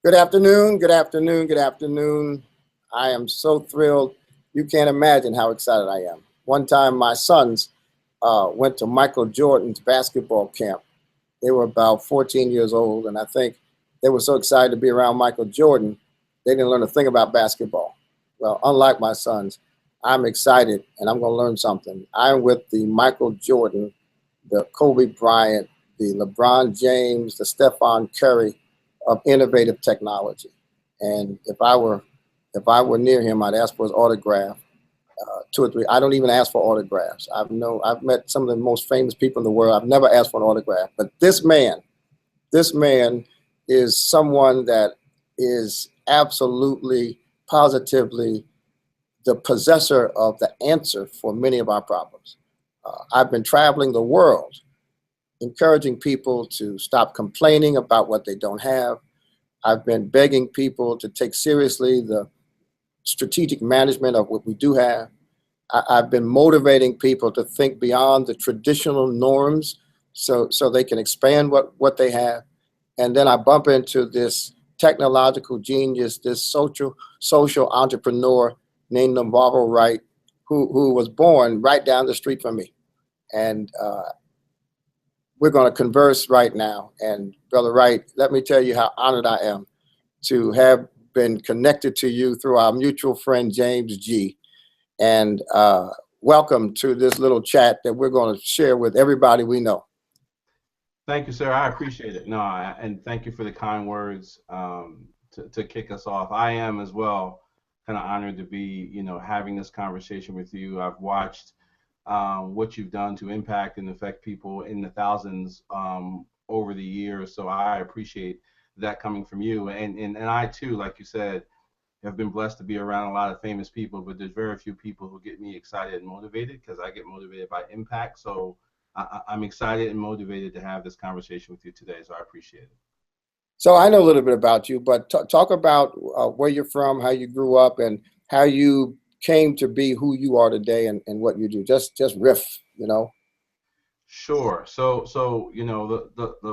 Good afternoon, good afternoon, good afternoon. I am so thrilled. You can't imagine how excited I am. One time my sons went to Michael Jordan's basketball camp. They were about 14 years old, and I think they were so excited to be around Michael Jordan, they didn't learn a thing about basketball. Well, unlike my sons, I'm excited, and I'm going to learn something. I'm with the Michael Jordan, the Kobe Bryant, the LeBron James, the Stephen Curry of innovative technology. And if I were near him, I'd ask for his autograph. Two or three. I don't even ask for autographs. I've met some of the most famous people in the world. I've never asked for an autograph. But this man is someone that is absolutely, positively the possessor of the answer for many of our problems. I've been traveling the world, encouraging people to stop complaining about what they don't have. I've been begging people to take seriously the strategic management of what we do have. I've been motivating people to think beyond the traditional norms so they can expand what they have. And then I bump into this technological genius, this social entrepreneur named Navarrow Wright, who was born right down the street from me. And we're going to converse right now. And Brother Wright, let me tell you how honored I am to have been connected to you through our mutual friend, James G. And welcome to this little chat that we're going to share with everybody we know. Thank you, sir. I appreciate it. And thank you for the kind words to kick us off. I am as well kind of honored to be, having this conversation with you. I've watched what you've done to impact and affect people in the thousands over the years. So I appreciate that coming from you. And I too, like you said, have been blessed to be around a lot of famous people, but there's very few people who get me excited and motivated because I get motivated by impact. So I'm excited and motivated to have this conversation with you today. So I appreciate it. So I know a little bit about you, but talk about where you're from, how you grew up, and how you came to be who you are today and what you do. Just riff, Sure. So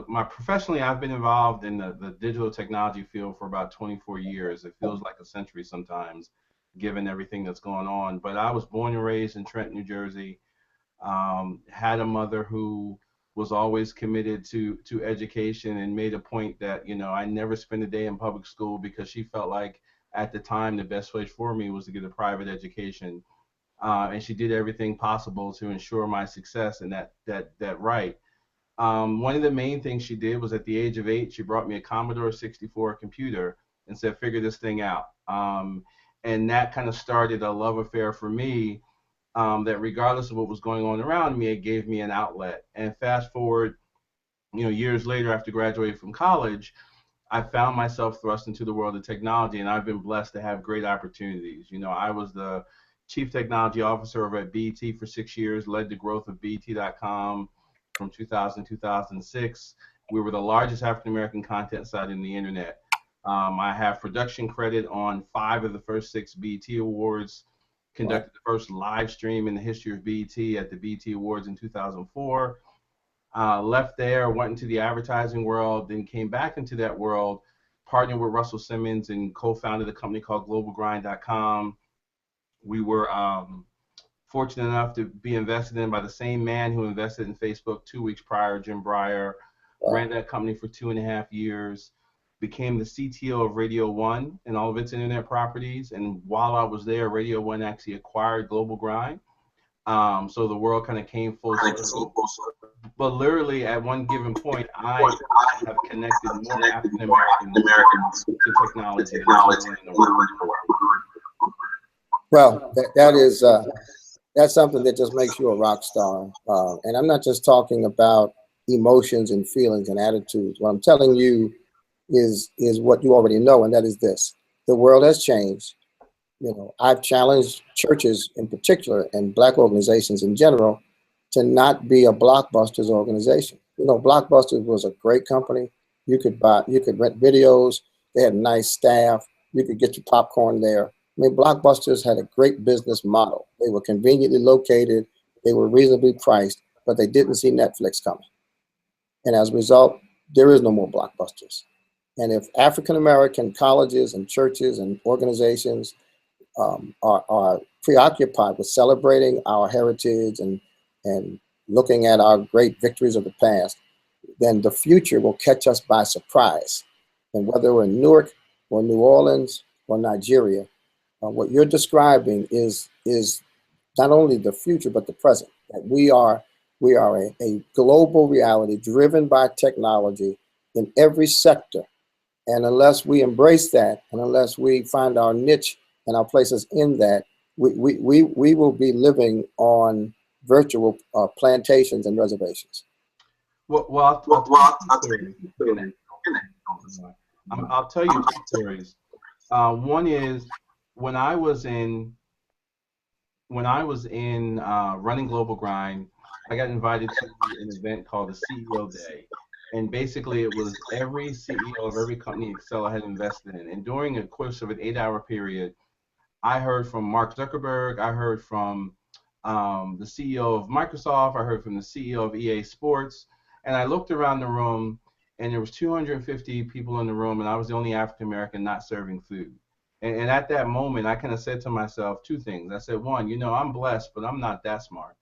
my professionally, I've been involved in the digital technology field for about 24 years. It feels like a century sometimes, given everything that's going on. But I was born and raised in Trenton, New Jersey. Had a mother who was always committed to education and made a point that, I never spent a day in public school because she felt like at the time the best way for me was to get a private education. And she did everything possible to ensure my success in that right. One of the main things she did was at the age of 8, she brought me a Commodore 64 computer and said, figure this thing out. And that kind of started a love affair for me, that regardless of what was going on around me, it gave me an outlet. And fast forward, years later after graduating from college, I found myself thrust into the world of technology, and I've been blessed to have great opportunities. I was the chief technology officer over at BET for 6 years, led the growth of BET.com from 2000 to 2006. We were the largest African-American content site in the internet. I have production credit on 5 of the first 6 BET Awards, conducted the first live stream in the history of BET at the BET Awards in 2004. Left there, went into the advertising world, then came back into that world, partnered with Russell Simmons and co-founded a company called globalgrind.com. We were fortunate enough to be invested in by the same man who invested in Facebook 2 weeks prior, Jim Breyer. Ran that company for 2.5 years, became the CTO of Radio One and all of its internet properties. And while I was there, Radio One actually acquired Global Grind. So the world kind of came full circle. But literally at one given point, I have connected more African Americans to technology than anyone in the world. Well, that's something that just makes you a rock star. And I'm not just talking about emotions and feelings and attitudes. What I'm telling you is what you already know, and that is this: the world has changed. I've challenged churches in particular and Black organizations in general to not be a Blockbusters organization. Blockbusters was a great company. You could rent videos. They had nice staff. You could get your popcorn there. Blockbusters had a great business model. They were conveniently located. They were reasonably priced, but they didn't see Netflix coming. And as a result, there is no more Blockbusters. And if African American colleges and churches and organizations are preoccupied with celebrating our heritage and looking at our great victories of the past, then the future will catch us by surprise. And whether we're in Newark or New Orleans or Nigeria, what you're describing is not only the future but the present. That we are a global reality driven by technology in every sector. And unless we embrace that, and unless we find our niche and our places in that, we will be living on virtual plantations and reservations. I'll tell you two stories. One is when I was in running Global Grind, I got invited to an event called the CEO Day. And basically, it was every CEO of every company Excel had invested in. And during the course of an 8-hour period, I heard from Mark Zuckerberg, I heard from the CEO of Microsoft, I heard from the CEO of EA Sports, and I looked around the room, and there was 250 people in the room, and I was the only African American not serving food. And at that moment, I kind of said to myself two things. I said, one, I'm blessed, but I'm not that smart.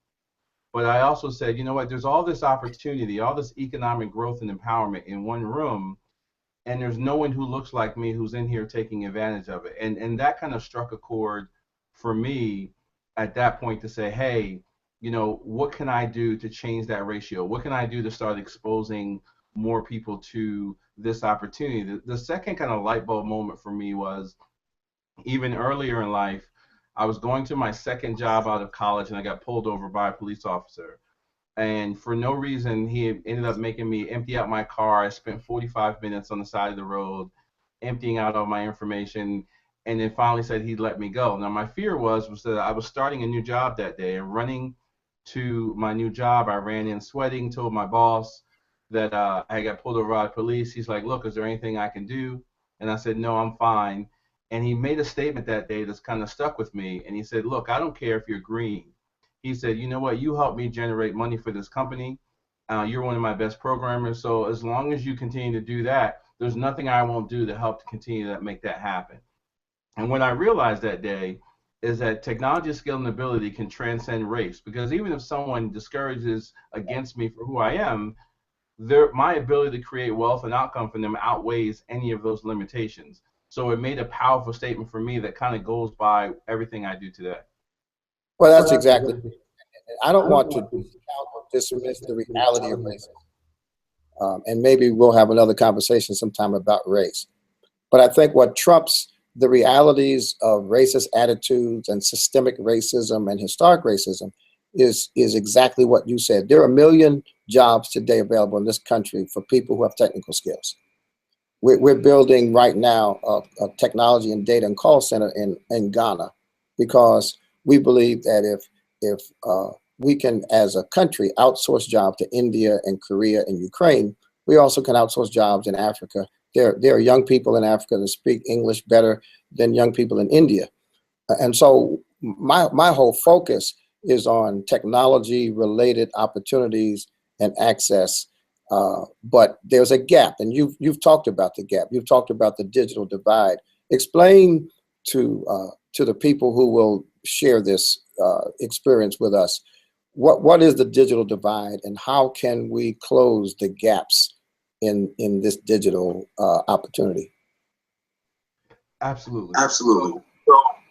But I also said, you know what, there's all this opportunity, all this economic growth and empowerment in one room, and there's no one who looks like me who's in here taking advantage of it. And that kind of struck a chord for me at that point to say, hey, what can I do to change that ratio? What can I do to start exposing more people to this opportunity? The second kind of light bulb moment for me was even earlier in life. I was going to my second job out of college, and I got pulled over by a police officer. And for no reason, he ended up making me empty out my car. I spent 45 minutes on the side of the road emptying out all my information, and then finally said he'd let me go. Now, my fear was that I was starting a new job that day, and running to my new job, I ran in sweating, told my boss that I got pulled over by police. He's like, look, is there anything I can do? And I said, no, I'm fine. And he made a statement that day that's kind of stuck with me. And he said, look, I don't care if you're green. He said, you know what, you helped me generate money for this company. You're one of my best programmers. So as long as you continue to do that, there's nothing I won't do to help to continue to make that happen. And what I realized that day is that technology, skill, and ability can transcend race. Because even if someone discourages against me for who I am, my ability to create wealth and outcome for them outweighs any of those limitations. So it made a powerful statement for me that kind of goes by everything I do today. Well, that's exactly. I don't want to dismiss the reality of racism. And maybe we'll have another conversation sometime about race. But I think what trumps the realities of racist attitudes and systemic racism and historic racism is exactly what you said. There are 1 million jobs today available in this country for people who have technical skills. We're building right now a technology and data and call center in Ghana, because we believe that if we can, as a country, outsource jobs to India and Korea and Ukraine, we also can outsource jobs in Africa. There are young people in Africa that speak English better than young people in India. And so my whole focus is on technology-related opportunities and access. But there's a gap, and you've talked about the gap. You've talked about the digital divide. Explain to the people who will share this experience with us, what is the digital divide, and how can we close the gaps in this digital opportunity? Absolutely. Absolutely.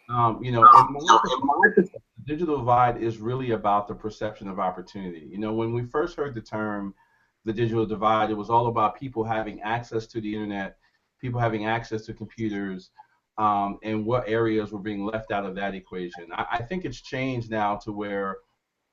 The digital divide is really about the perception of opportunity. When we first heard the term the digital divide, it was all about people having access to the internet, people having access to computers, and what areas were being left out of that equation. I think it's changed now to where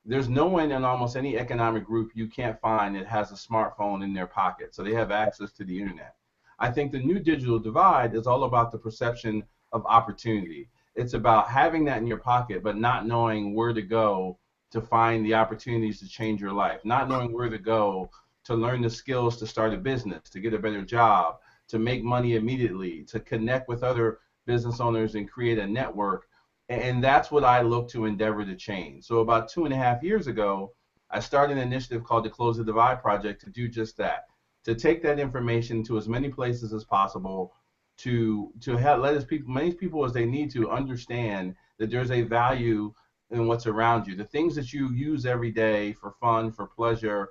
there's no one in almost any economic group you can't find that has a smartphone in their pocket, so they have access to the internet. I think the new digital divide is all about the perception of opportunity. It's about having that in your pocket, but not knowing where to go to find the opportunities to change your life, not knowing where to go to learn the skills to start a business, to get a better job, to make money immediately, to connect with other business owners and create a network. And that's what I look to endeavor to change. So about 2.5 years ago, I started an initiative called the Close the Divide Project to do just that, to take that information to as many places as possible, to have let as people many people as they need to understand that there's a value in what's around you. The things that you use every day for fun, for pleasure,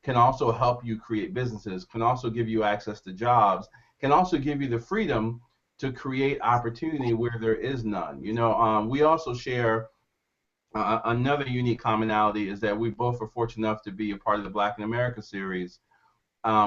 can also help you create businesses, can also give you access to jobs, can also give you the freedom to create opportunity where there is none. We also share another unique commonality is that we both are fortunate enough to be a part of the Black in America series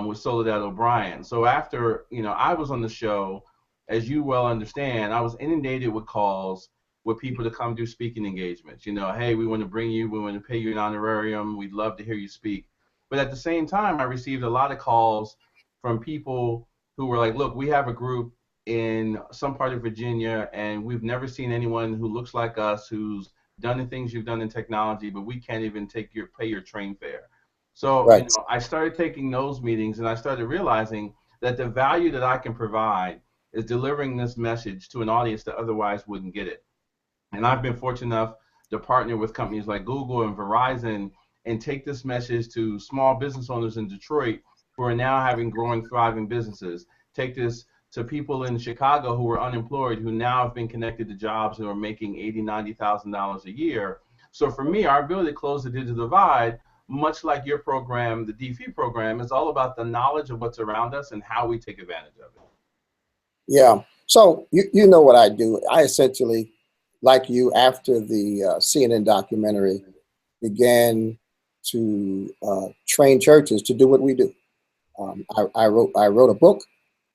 with Soledad O'Brien. So after, I was on the show, as you well understand, I was inundated with calls with people to come do speaking engagements. Hey, we want to bring you, we want to pay you an honorarium, we'd love to hear you speak. But at the same time, I received a lot of calls from people who were like, look, we have a group in some part of Virginia, and we've never seen anyone who looks like us, who's done the things you've done in technology, but we can't even pay your train fare. So, Right. I started taking those meetings, and I started realizing that the value that I can provide is delivering this message to an audience that otherwise wouldn't get it. And I've been fortunate enough to partner with companies like Google and Verizon and take this message to small business owners in Detroit who are now having growing, thriving businesses. Take this to people in Chicago who are unemployed, who now have been connected to jobs and are making $80,000, $90,000 a year. So for me, our ability to close the digital divide, much like your program, the Dfree program, is all about the knowledge of what's around us and how we take advantage of it. Yeah. So you know what I do. I essentially, like you, after the CNN documentary, began to train churches to do what we do. I wrote a book.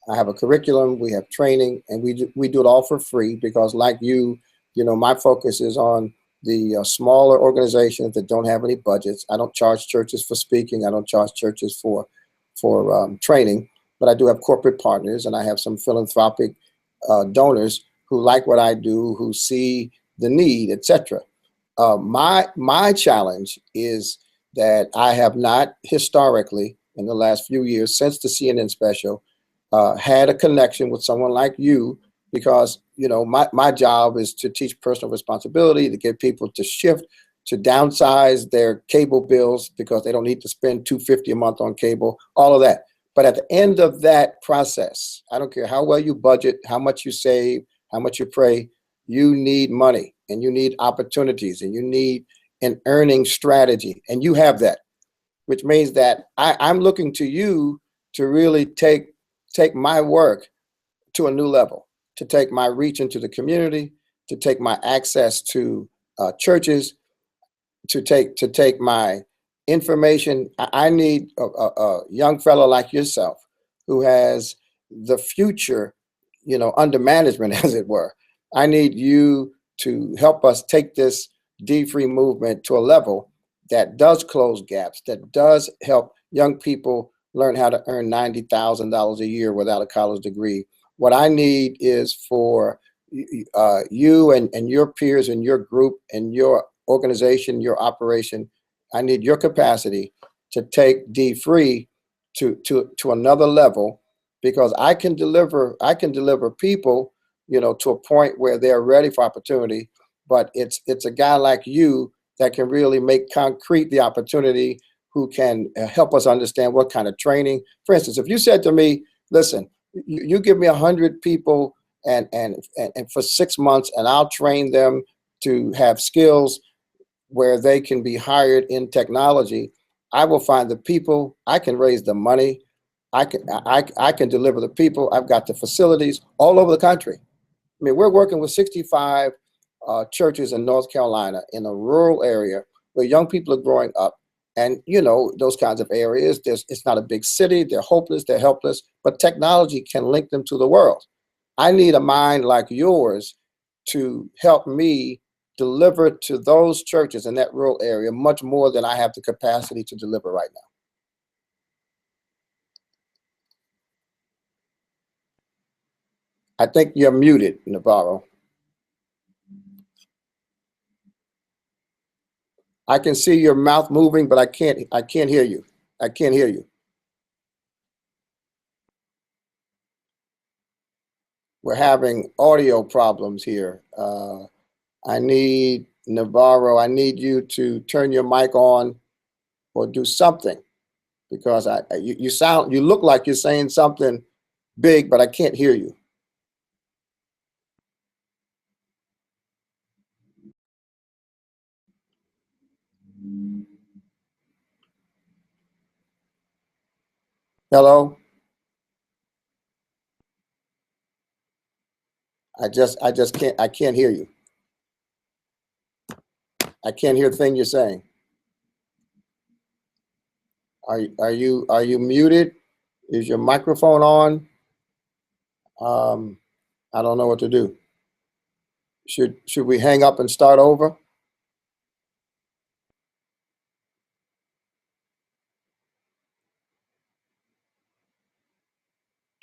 I have a curriculum. We have training, and we do it all for free because, like you, my focus is on the smaller organizations that don't have any budgets. I don't charge churches for speaking. I don't charge churches for training, but I do have corporate partners, and I have some philanthropic donors who like what I do, who see the need, etc. My challenge is that I have not historically, in the last few years since the CNN special, had a connection with someone like you, because my job is to teach personal responsibility, to get people to shift, to downsize their cable bills because they don't need to spend $250 a month on cable, all of that. But at the end of that process, I don't care how well you budget, how much you save, how much you pray, you need money and you need opportunities and you need an earning strategy. And you have that, which means that I'm looking to you to really take my work to a new level, to take my reach into the community, to take my access to churches, to take my information. I need a young fellow like yourself who has the future, under management, as it were. I need you to help us take this dfree movement to a level that does close gaps, that does help young people learn how to earn $90,000 a year without a college degree. What I need is for you and your peers and your group and your organization, your operation. I need your capacity to take dfree to another level, because I can deliver people, to a point where they're ready for opportunity. But it's a guy like you that can really make concrete the opportunity, who can help us understand what kind of training. For instance, if you said to me, listen, you give me 100 people and for 6 months, and I'll train them to have skills where they can be hired in technology, I will find the people, I can raise the money, I can deliver the people, I've got the facilities all over the country. I mean, we're working with 65 churches in North Carolina, in a rural area where young people are growing up. And those kinds of areas, it's not a big city, they're hopeless, they're helpless, but technology can link them to the world. I need a mind like yours to help me deliver to those churches in that rural area much more than I have the capacity to deliver right now. I think you're muted, Navarrow. I can see your mouth moving, but I can't hear you. I can't hear you. We're having audio problems here. I need Navarrow, I need you to turn your mic on or do something. because you look like you're saying something big, but I can't hear you. Hello? I can't hear you. I can't hear a thing you're saying. Are you muted? Is your microphone on? I don't know what to do. Should we hang up and start over?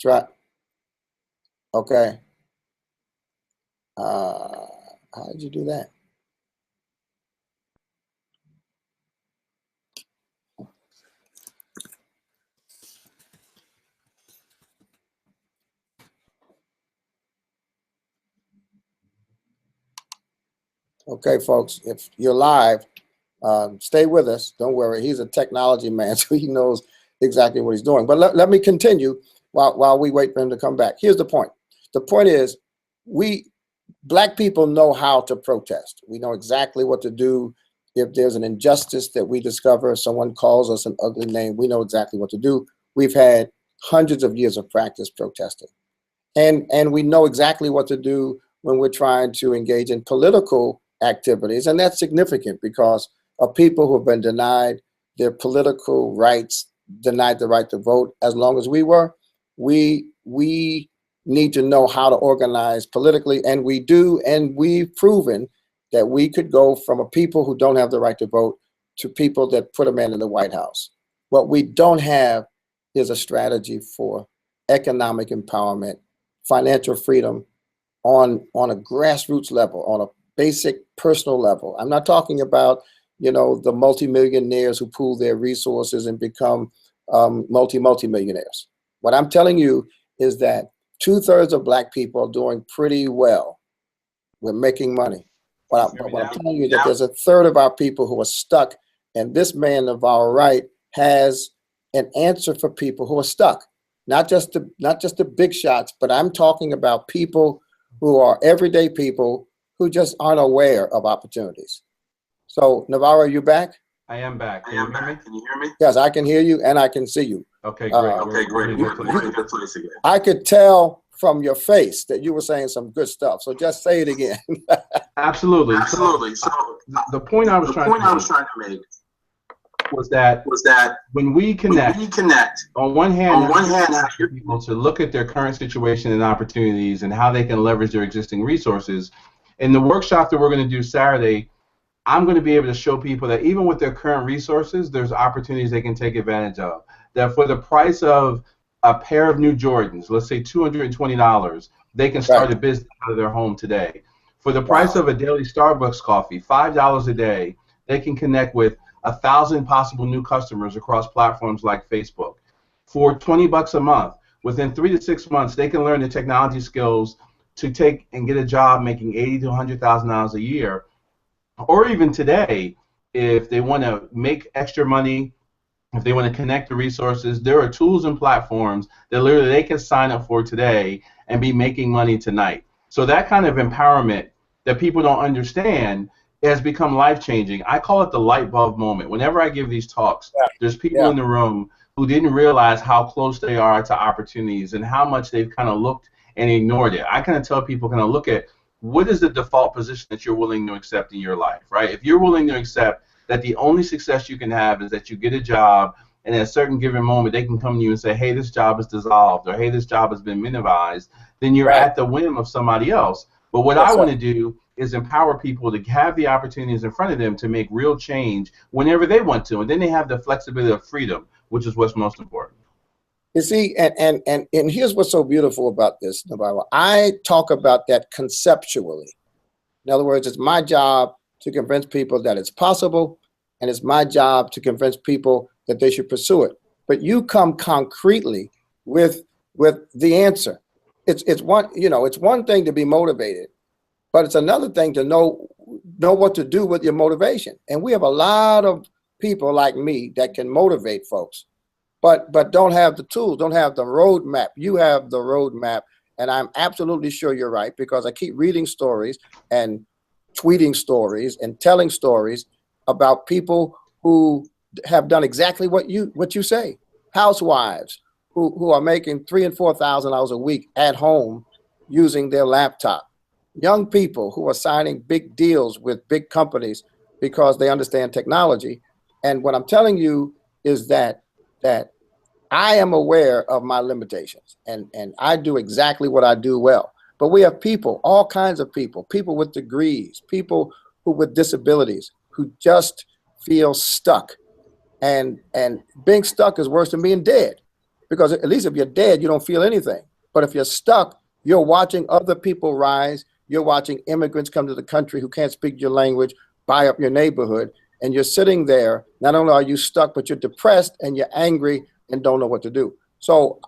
Try. Okay. How did you do that? Okay, folks, if you're live, stay with us. Don't worry. He's a technology man, so he knows exactly what he's doing. But let me continue while we wait for him to come back. Here's the point. The point is, Black people know how to protest. We know exactly what to do. If there's an injustice that we discover, someone calls us an ugly name, we know exactly what to do. We've had hundreds of years of practice protesting. And we know exactly what to do when we're trying to engage in political activities. And that's significant because of people who have been denied their political rights, denied the right to vote as long as we were. We need to know how to organize politically, and we do, and we've proven that we could go from a people who don't have the right to vote to people that put a man in the White House. What we don't have is a strategy for economic empowerment, financial freedom on a grassroots level, on a basic personal level. I'm not talking about, the multimillionaires who pool their resources and become multimillionaires. What I'm telling you is that 2/3 of Black people are doing pretty well. We're making money. But what I'm telling you is that there's 1/3 of our people who are stuck, and this man, Navarrow Wright, has an answer for people who are stuck. Not just the big shots, but I'm talking about people who are everyday people who just aren't aware of opportunities. So, Navarrow, are you back? I am back. Can you hear me? Can you hear me? Yes, I can hear you and I can see you. Okay, great. Okay, great. We're in a good place again. I could tell from your face that you were saying some good stuff. So just say it again. Absolutely. Absolutely. So the point I was trying to make was that when we connect, on one hand, people to look at their current situation and opportunities and how they can leverage their existing resources. In the workshop that we're going to do Saturday, I'm going to be able to show people that even with their current resources, there's opportunities they can take advantage of. That for the price of a pair of new Jordans, let's say $220, they can start a business out of their home today. For the price of a daily Starbucks coffee, $5 a day, they can connect with 1,000 possible new customers across platforms like Facebook. For $20 a month, within 3 to 6 months, they can learn the technology skills to take and get a job making $80,000 to $100,000 a year. Or even today, if they want to make extra money, if they want to connect the resources, there are tools and platforms that literally they can sign up for today and be making money tonight. So that kind of empowerment that people don't understand has become life-changing. I call it the light bulb moment. Whenever I give these talks, there's people in the room who didn't realize how close they are to opportunities and how much they've kind of looked and ignored it. I kind of tell people, kind of look at what is the default position that you're willing to accept in your life, right? If you're willing to accept that the only success you can have is that you get a job and at a certain given moment they can come to you and say, hey, this job is dissolved, or hey, this job has been minimized, then you're at the whim of somebody else. But what I want to do is empower people to have the opportunities in front of them to make real change whenever they want to, and then they have the flexibility of freedom, which is what's most important. You see, and here's what's so beautiful about this, Navarrow. I talk about that conceptually. In other words, it's my job to convince people that it's possible, and it's my job to convince people that they should pursue it. But you come concretely with the answer. It's one thing to be motivated, but it's another thing to know what to do with your motivation. And we have a lot of people like me that can motivate folks. but don't have the tools, don't have the roadmap. You have the roadmap, and I'm absolutely sure you're right, because I keep reading stories and tweeting stories and telling stories about people who have done exactly what you say. Housewives who are making $3,000 and $4,000 a week at home using their laptop. Young people who are signing big deals with big companies because they understand technology. And what I'm telling you is that I am aware of my limitations, and I do exactly what I do well. But we have people, all kinds of people, people with degrees, people who with disabilities, who just feel stuck. And being stuck is worse than being dead, because at least if you're dead, you don't feel anything. But if you're stuck, you're watching other people rise. You're watching immigrants come to the country who can't speak your language, buy up your neighborhood, and you're sitting there. Not only are you stuck, but you're depressed and you're angry and don't know what to do. So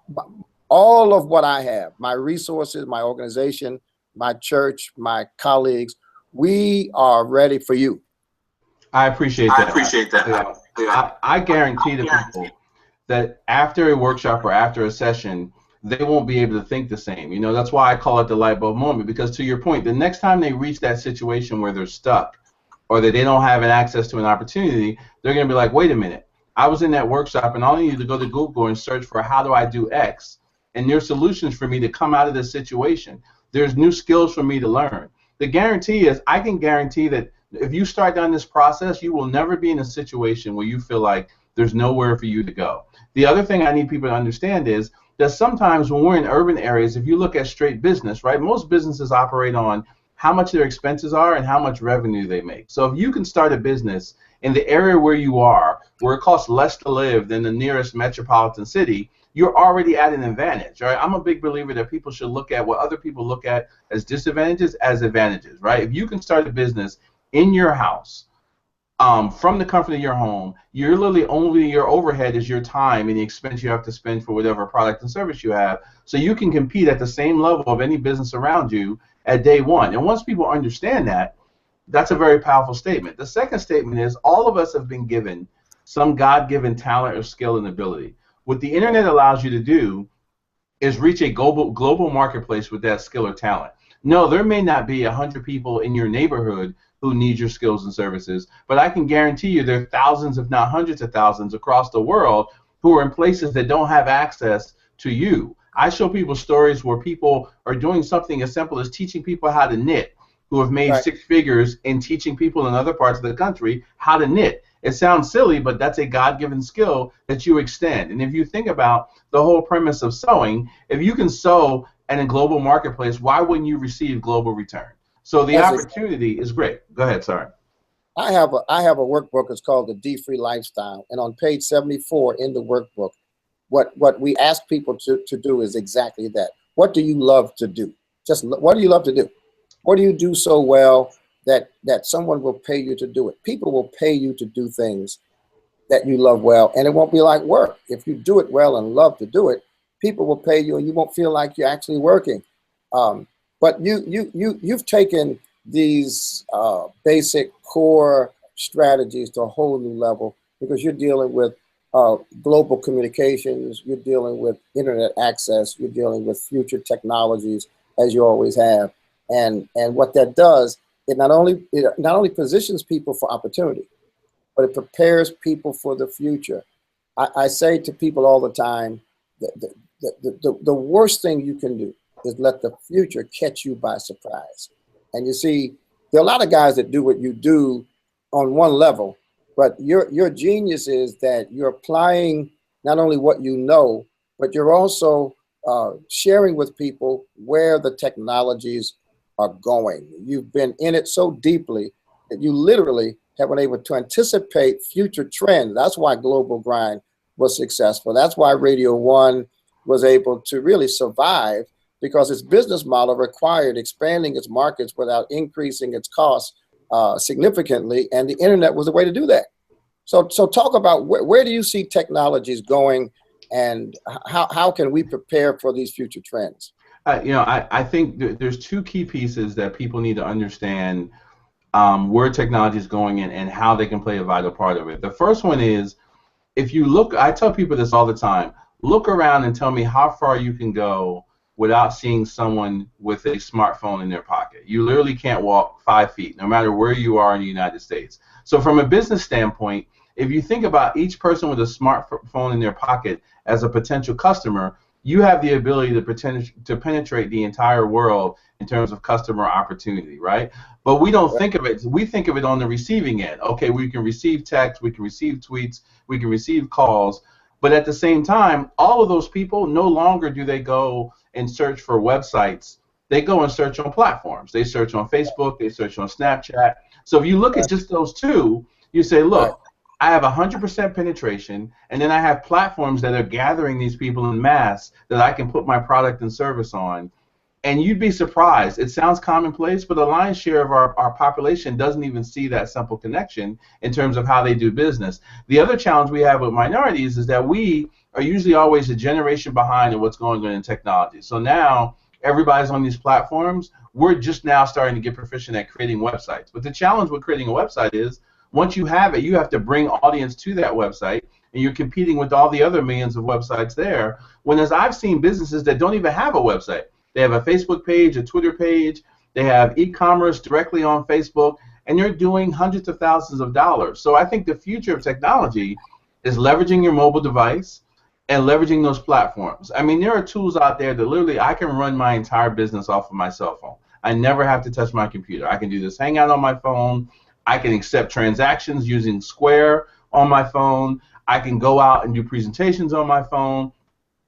all of what I have, my resources, my organization, my church, my colleagues, we are ready for you. I appreciate that. I appreciate that. I guarantee the people that after a workshop or after a session, they won't be able to think the same. You know, that's why I call it the light bulb moment, because to your point, the next time they reach that situation where they're stuck or that they don't have an access to an opportunity, they're going to be like, wait a minute, I was in that workshop and all I need to go to Google and search for how do I do X, and there's solutions for me to come out of this situation. There's new skills for me to learn. The guarantee is, I can guarantee that if you start down this process, you will never be in a situation where you feel like there's nowhere for you to go. The other thing I need people to understand is that sometimes when we're in urban areas, if you look at straight business, right, most businesses operate on how much their expenses are and how much revenue they make. So if you can start a business in the area where you are, where it costs less to live than the nearest metropolitan city, you're already at an advantage, right? I'm a big believer that people should look at what other people look at as disadvantages as advantages, right? If you can start a business in your house, from the comfort of your home, you're literally only, your overhead is your time and the expense you have to spend for whatever product and service you have, so you can compete at the same level of any business around you at day one. And once people understand that, that's a very powerful statement. The second statement is, all of us have been given some God-given talent or skill and ability. What the internet allows you to do is reach a global marketplace with that skill or talent. No, there may not be 100 people in your neighborhood who need your skills and services, but I can guarantee you there are thousands, if not hundreds of thousands across the world who are in places that don't have access to you. I show people stories where people are doing something as simple as teaching people how to knit, who have made six figures in teaching people in other parts of the country how to knit. It sounds silly, but that's a God-given skill that you extend. And if you think about the whole premise of sewing, if you can sew in a global marketplace, why wouldn't you receive global return? So the opportunity is great. Go ahead, sorry. I have a workbook. It's called the DeFree Lifestyle, and on page 74 in the workbook, what we ask people to do is exactly that. What do you love to do? Just what do you love to do? What do you do so well that someone will pay you to do it? People will pay you to do things that you love well, and it won't be like work. If you do it well and love to do it, people will pay you, and you won't feel like you're actually working. But you've taken these basic core strategies to a whole new level, because you're dealing with global communications, you're dealing with internet access, you're dealing with future technologies, as you always have. And what that does, it not only positions people for opportunity, but it prepares people for the future. I say to people all the time, the worst thing you can do is let the future catch you by surprise. And you see, there are a lot of guys that do what you do on one level, but your genius is that you're applying not only what you know, but you're also sharing with people where the technologies are going. You've been in it so deeply that you literally have been able to anticipate future trends. That's why Global Grind was successful. That's why Radio One was able to really survive, because its business model required expanding its markets without increasing its costs significantly, and the internet was the way to do that. So talk about where do you see technologies going, and how can we prepare for these future trends? I think there's two key pieces that people need to understand where technology is going and how they can play a vital part of it. The first one is, if you look, I tell people this all the time, look around and tell me how far you can go without seeing someone with a smartphone in their pocket. You literally can't walk 5 feet, no matter where you are in the United States. So from a business standpoint, if you think about each person with a smartphone in their pocket as a potential customer, you have the ability to penetrate the entire world in terms of customer opportunity, right? But we don't think of it. We think of it on the receiving end. Okay, we can receive text, we can receive tweets, we can receive calls, but at the same time, all of those people, no longer do they go and search for websites. They go and search on platforms. They search on Facebook, they search on Snapchat. So if you look at just those two, you say, look, I have 100% penetration, and then I have platforms that are gathering these people in mass that I can put my product and service on. And you'd be surprised. It sounds commonplace, but the lion's share of our population doesn't even see that simple connection in terms of how they do business. The other challenge we have with minorities is that we are usually always a generation behind in what's going on in technology. So now everybody's on these platforms. We're just now starting to get proficient at creating websites. But the challenge with creating a website is once you have it, you have to bring audience to that website, and you're competing with all the other millions of websites there. When as I've seen businesses that don't even have a website. They have a Facebook page, a Twitter page, they have e-commerce directly on Facebook, and they're doing hundreds of thousands of dollars. So I think the future of technology is leveraging your mobile device and leveraging those platforms. I mean, there are tools out there that literally I can run my entire business off of my cell phone. I never have to touch my computer. I can do this Hangout on my phone. I can accept transactions using Square on my phone. I can go out and do presentations on my phone.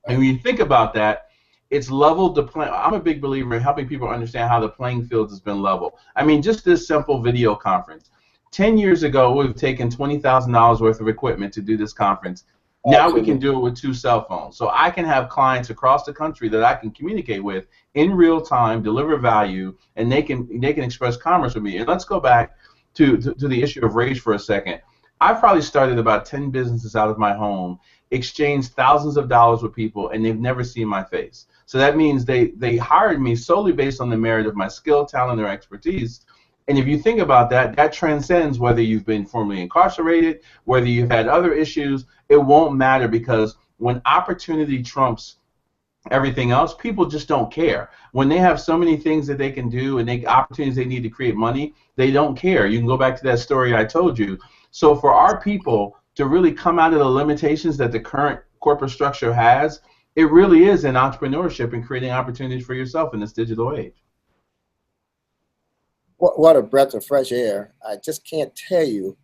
And when you think about that, it's leveled the play. I'm a big believer in helping people understand how the playing field has been leveled. I mean, just this simple video conference. 10 years ago, we've taken $20,000 worth of equipment to do this conference. Now we can do it with 2 cell phones. So I can have clients across the country that I can communicate with in real time, deliver value, and they can express commerce with me. And let's go back to the issue of rage for a second. I've probably started about 10 businesses out of my home, exchanged thousands of dollars with people, and they've never seen my face. So that means they hired me solely based on the merit of my skill, talent, or expertise. And if you think about that, that transcends whether you've been formerly incarcerated, whether you've had other issues. It won't matter, because when opportunity trumps everything else, people just don't care. When they have so many things that they can do and opportunities they need to create money, they don't care. You can go back to that story I told you. So for our people to really come out of the limitations that the current corporate structure has, it really is in entrepreneurship and creating opportunities for yourself in this digital age. What a breath of fresh air. I just can't tell you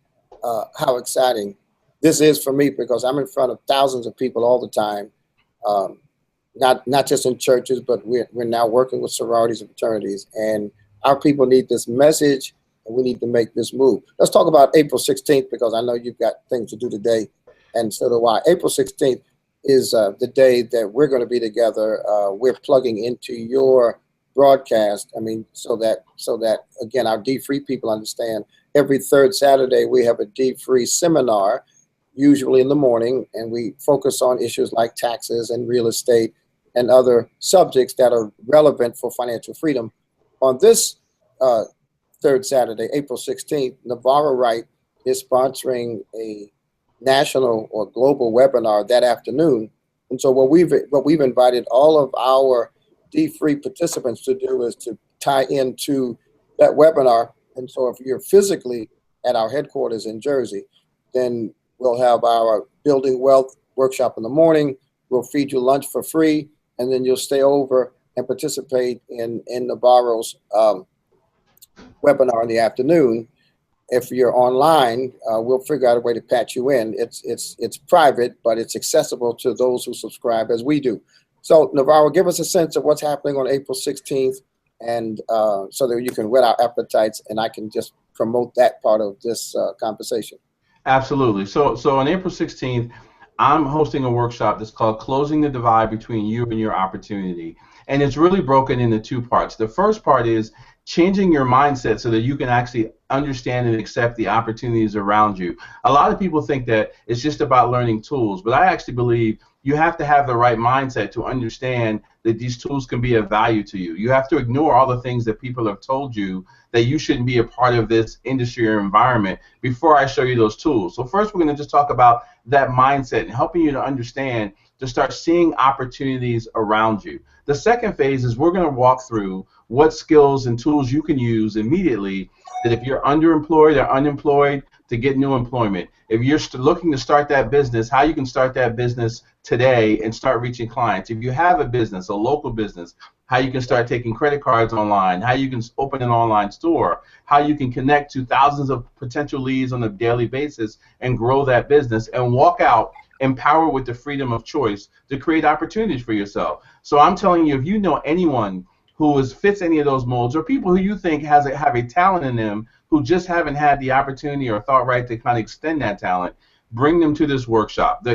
how exciting this is for me, because I'm in front of thousands of people all the time, not just in churches, but we're now working with sororities and fraternities, and our people need this message, and we need to make this move. Let's talk about April 16th, because I know you've got things to do today, and so do I. April 16th is the day that we're going to be together. We're plugging into your broadcast. I mean, so that again, our DeFree people understand. Every 3rd Saturday, we have a DeFree seminar, usually in the morning, and we focus on issues like taxes and real estate and other subjects that are relevant for financial freedom. On this 3rd Saturday, April 16th, Navarrow Wright is sponsoring a national or global webinar that afternoon. And so what we've invited all of our DeFree participants to do is to tie into that webinar. And so if you're physically at our headquarters in Jersey, then we'll have our Building Wealth workshop in the morning. We'll feed you lunch for free, and then you'll stay over and participate in Navarro's webinar in the afternoon. If you're online, we'll figure out a way to patch you in. It's private, but it's accessible to those who subscribe as we do. So Navarro, give us a sense of what's happening on April 16th, and so that you can whet our appetites, and I can just promote that part of this conversation. Absolutely. So on April 16th, I'm hosting a workshop that's called Closing the Divide Between You and Your Opportunity. And it's really broken into 2 parts. The first part is changing your mindset so that you can actually understand and accept the opportunities around you. A lot of people think that it's just about learning tools, but I actually believe you have to have the right mindset to understand that these tools can be of value to you. You have to ignore all the things that people have told you that you shouldn't be a part of this industry or environment before I show you those tools. So first we're going to just talk about that mindset and helping you to understand to start seeing opportunities around you. The second phase is we're going to walk through what skills and tools you can use immediately that if you're underemployed or unemployed to get new employment. If you're looking to start that business, how you can start that business today and start reaching clients. If you have a business, a local business, how you can start taking credit cards online, how you can open an online store, how you can connect to thousands of potential leads on a daily basis and grow that business and walk out empowered with the freedom of choice to create opportunities for yourself. So I'm telling you, if you know anyone who fits any of those molds, or people who you think have a talent in them who just haven't had the opportunity or thought right to kind of extend that talent, bring them to this workshop.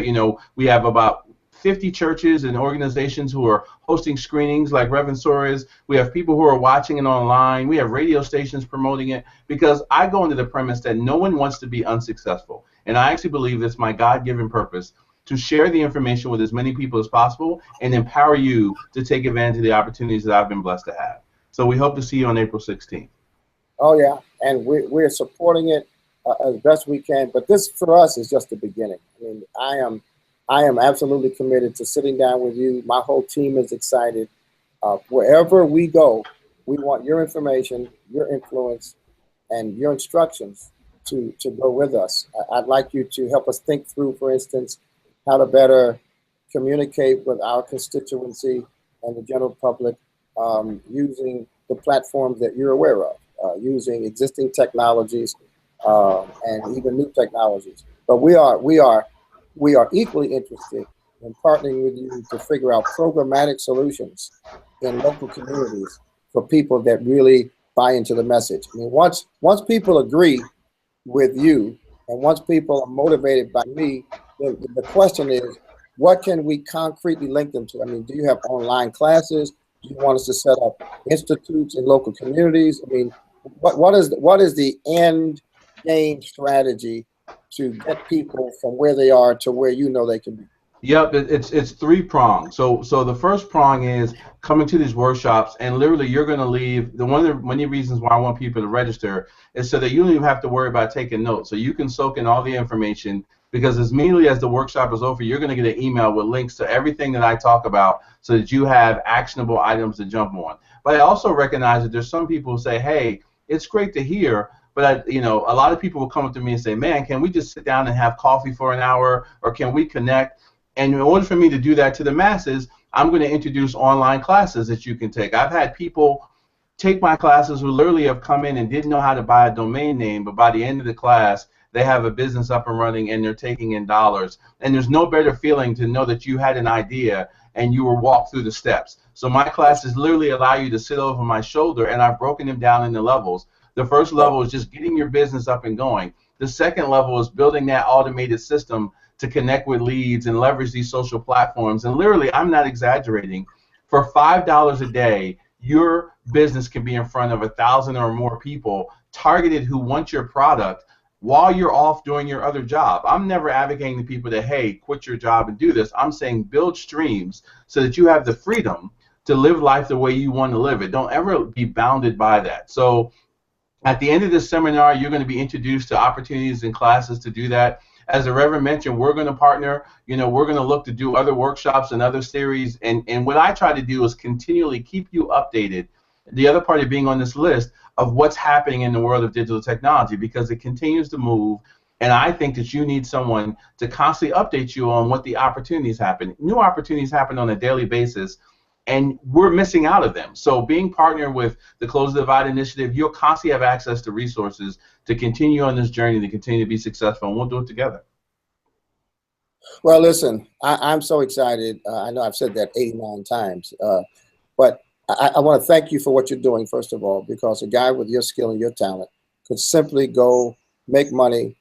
We have about 50 churches and organizations who are hosting screenings like Reverend Soaries. We have people who are watching it online. We have radio stations promoting it, because I go into the premise that no one wants to be unsuccessful. And I actually believe it's my God-given purpose to share the information with as many people as possible and empower you to take advantage of the opportunities that I've been blessed to have. So we hope to see you on April 16th. Oh, yeah, and we're supporting it as best we can. But this, for us, is just the beginning. I mean, I am absolutely committed to sitting down with you. My whole team is excited. Wherever we go, we want your information, your influence, and your instructions to go with us. I'd like you to help us think through, for instance, how to better communicate with our constituency and the general public using the platforms that you're aware of, using existing technologies and even new technologies. But we are equally interested in partnering with you to figure out programmatic solutions in local communities for people that really buy into the message. I mean, once people agree with you, and once people are motivated by me, the question is, what can we concretely link them to? I mean, do you have online classes? Do you want us to set up institutes in local communities? I mean, what is the end game strategy to get people from where they are to where you know they can be? Yep, it's three pronged. So the first prong is coming to these workshops, and literally you're going to leave. One of the many reasons why I want people to register is so that you don't even have to worry about taking notes. So you can soak in all the information, because as immediately as the workshop is over, you're going to get an email with links to everything that I talk about, so that you have actionable items to jump on. But I also recognize that there's some people who say, hey, it's great to hear, but a lot of people will come up to me and say, man, can we just sit down and have coffee for an hour, or can we connect? And in order for me to do that to the masses, I'm going to introduce online classes that you can take. I've had people take my classes who literally have come in and didn't know how to buy a domain name, but by the end of the class, they have a business up and running and they're taking in dollars. And there's no better feeling to know that you had an idea and you were walked through the steps. So my classes literally allow you to sit over my shoulder, and I've broken them down into levels. The first level is just getting your business up and going. The second level is building that automated system to connect with leads and leverage these social platforms. And literally, I'm not exaggerating, for $5 a day, your business can be in front of 1,000 or more people targeted who want your product while you're off doing your other job. I'm never advocating to people that, hey, quit your job and do this. I'm saying build streams so that you have the freedom to live life the way you want to live it. Don't ever be bounded by that. So at the end of this seminar, you're going to be introduced to opportunities and classes to do that. As the Reverend mentioned, we're going to partner. We're going to look to do other workshops and other series. And what I try to do is continually keep you updated. The other part of being on this list of what's happening in the world of digital technology, because it continues to move. And I think that you need someone to constantly update you on what the opportunities happen. New opportunities happen on a daily basis, and we're missing out of them. So being partnered with the Close the Divide initiative, you'll constantly have access to resources to continue on this journey, to continue to be successful, and we'll do it together. Well, listen, I'm so excited. I know I've said that 89 times, but I want to thank you for what you're doing, first of all, because a guy with your skill and your talent could simply go make money,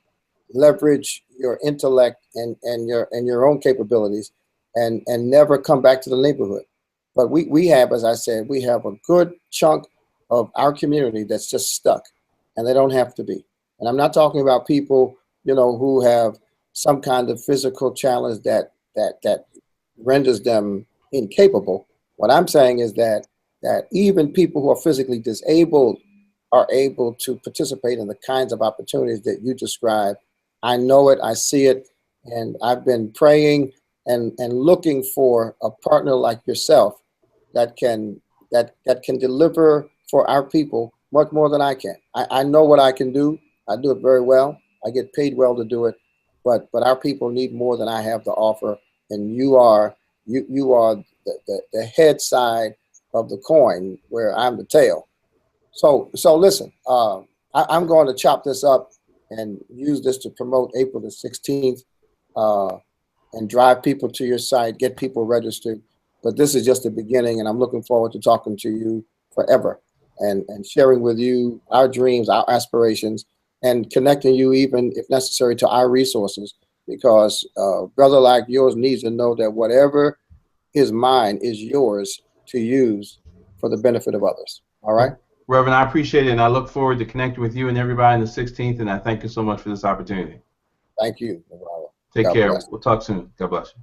leverage your intellect and your own capabilities, and never come back to the neighborhood. But we have, as I said, we have a good chunk of our community that's just stuck, and they don't have to be. And I'm not talking about people, who have some kind of physical challenge that renders them incapable. What I'm saying is that even people who are physically disabled are able to participate in the kinds of opportunities that you describe. I know it, I see it, And I've been praying and looking for a partner like yourself that can deliver for our people much more than I can. I know what I can do. I do it very well. I get paid well to do it, but our people need more than I have to offer. And you are the head side of the coin, where I'm the tail. So listen, I'm going to chop this up and use this to promote April the 16th, and drive people to your site, get people registered. But this is just the beginning, and I'm looking forward to talking to you forever and sharing with you our dreams, our aspirations, and connecting you, even if necessary, to our resources, because a brother like yours needs to know that whatever is mine is yours to use for the benefit of others. All right? Reverend, I appreciate it, and I look forward to connecting with you and everybody on the 16th, and I thank you so much for this opportunity. Thank you, Navarrow. Take God care. bless. We'll talk soon. God bless you.